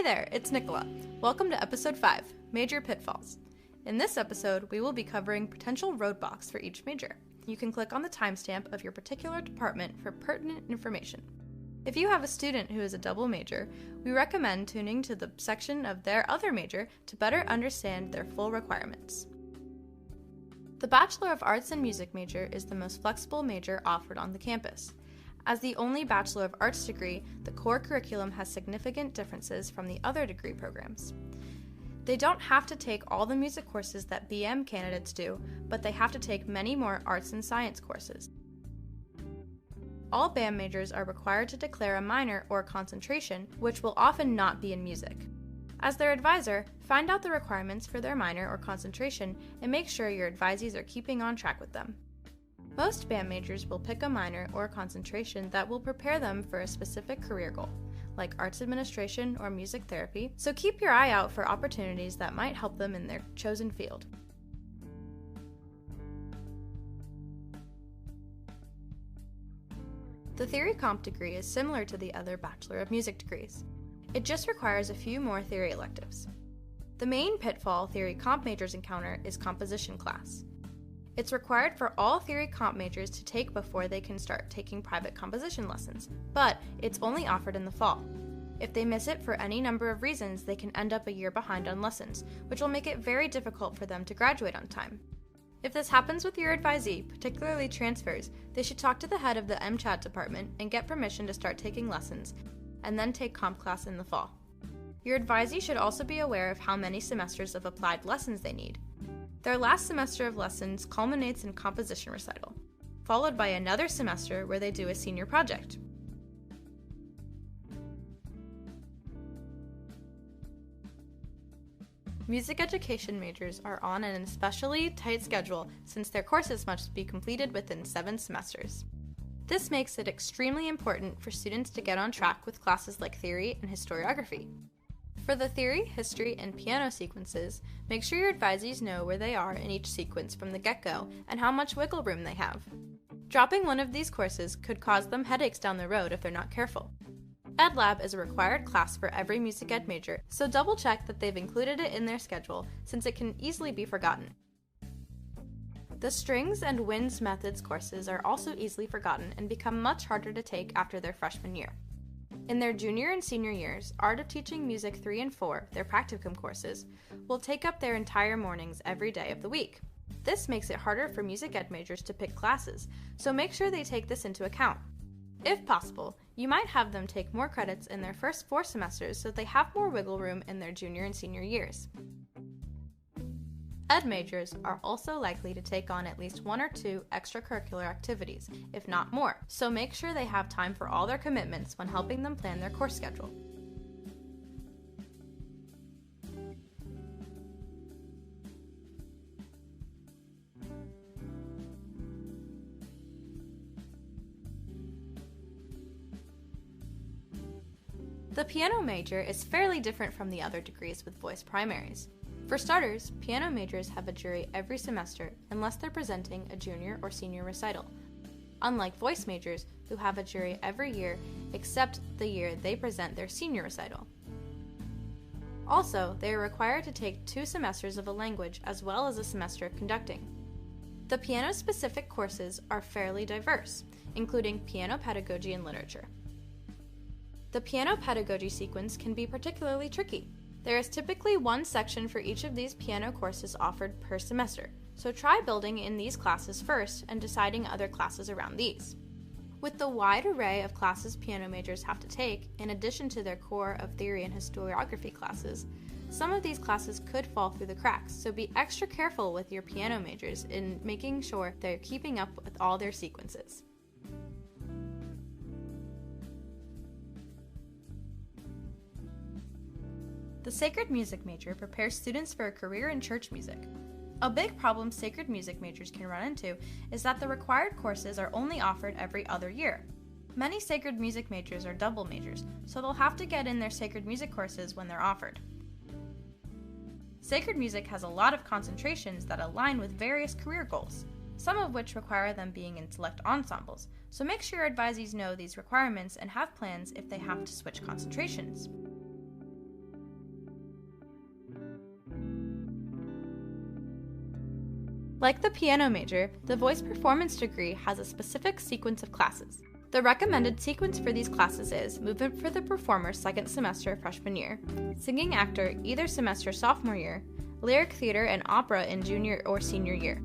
there, it's Nicola. Welcome to episode 5, Major Pitfalls. In this episode, we will be covering potential roadblocks for each major. You can click on the timestamp of your particular department for pertinent information. If you have a student who is a double major, we recommend tuning to the section of their other major to better understand their full requirements. The Bachelor of Arts in Music major is the most flexible major offered on the campus. As the only Bachelor of Arts degree, the core curriculum has significant differences from the other degree programs. They don't have to take all the music courses that BM candidates do, but they have to take many more arts and science courses. All BAM majors are required to declare a minor or concentration, which will often not be in music. As their advisor, find out the requirements for their minor or concentration and make sure your advisees are keeping on track with them. Most BAM majors will pick a minor or concentration that will prepare them for a specific career goal, like arts administration or music therapy, so keep your eye out for opportunities that might help them in their chosen field. The Theory Comp degree is similar to the other Bachelor of Music degrees. It just requires a few more theory electives. The main pitfall Theory Comp majors encounter is composition class. It's required for all Theory Comp majors to take before they can start taking private composition lessons, but it's only offered in the fall. If they miss it for any number of reasons, they can end up a year behind on lessons, which will make it very difficult for them to graduate on time. If this happens with your advisee, particularly transfers, they should talk to the head of the MChat department and get permission to start taking lessons, and then take comp class in the fall. Your advisee should also be aware of how many semesters of applied lessons they need. Their last semester of lessons culminates in composition recital, followed by another semester where they do a senior project. Music education majors are on an especially tight schedule since their courses must be completed within 7 semesters. This makes it extremely important for students to get on track with classes like theory and historiography. For the theory, history, and piano sequences, make sure your advisees know where they are in each sequence from the get-go and how much wiggle room they have. Dropping one of these courses could cause them headaches down the road if they're not careful. EdLab is a required class for every music ed major, so double-check that they've included it in their schedule since it can easily be forgotten. The strings and winds methods courses are also easily forgotten and become much harder to take after their freshman year. In their junior and senior years, Art of Teaching Music 3 and 4, their practicum courses, will take up their entire mornings every day of the week. This makes it harder for music ed majors to pick classes, so make sure they take this into account. If possible, you might have them take more credits in their first 4 semesters so they have more wiggle room in their junior and senior years. Ed majors are also likely to take on at least 1 or 2 extracurricular activities, if not more, so make sure they have time for all their commitments when helping them plan their course schedule. The piano major is fairly different from the other degrees with voice primaries. For starters, piano majors have a jury every semester unless they're presenting a junior or senior recital, unlike voice majors who have a jury every year except the year they present their senior recital. Also, they are required to take 2 semesters of a language as well as a semester of conducting. The piano-specific courses are fairly diverse, including piano pedagogy and literature. The piano pedagogy sequence can be particularly tricky. There is typically 1 section for each of these piano courses offered per semester, so try building in these classes first and deciding other classes around these. With the wide array of classes piano majors have to take, in addition to their core of theory and historiography classes, some of these classes could fall through the cracks, so be extra careful with your piano majors in making sure they're keeping up with all their sequences. The sacred music major prepares students for a career in church music. A big problem sacred music majors can run into is that the required courses are only offered every other year. Many sacred music majors are double majors, so they'll have to get in their sacred music courses when they're offered. Sacred music has a lot of concentrations that align with various career goals, some of which require them being in select ensembles, so make sure your advisees know these requirements and have plans if they have to switch concentrations. Like the piano major, the voice performance degree has a specific sequence of classes. The recommended sequence for these classes is Movement for the Performer second semester freshman year, Singing Actor either semester sophomore year, Lyric Theater and Opera in junior or senior year.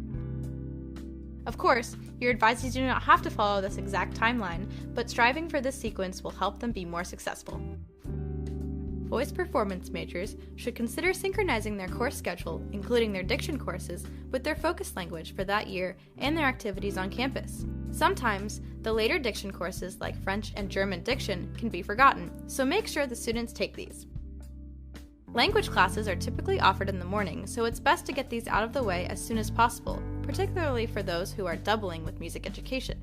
Of course, your advisees do not have to follow this exact timeline, but striving for this sequence will help them be more successful. Voice performance majors should consider synchronizing their course schedule, including their diction courses, with their focus language for that year and their activities on campus. Sometimes, the later diction courses like French and German diction can be forgotten, so make sure the students take these. Language classes are typically offered in the morning, so it's best to get these out of the way as soon as possible, particularly for those who are doubling with music education.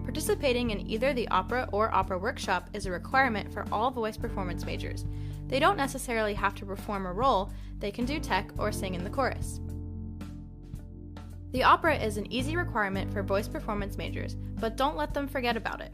Participating in either the opera or opera workshop is a requirement for all voice performance majors. They don't necessarily have to perform a role, they can do tech or sing in the chorus. The opera is an easy requirement for voice performance majors, but don't let them forget about it.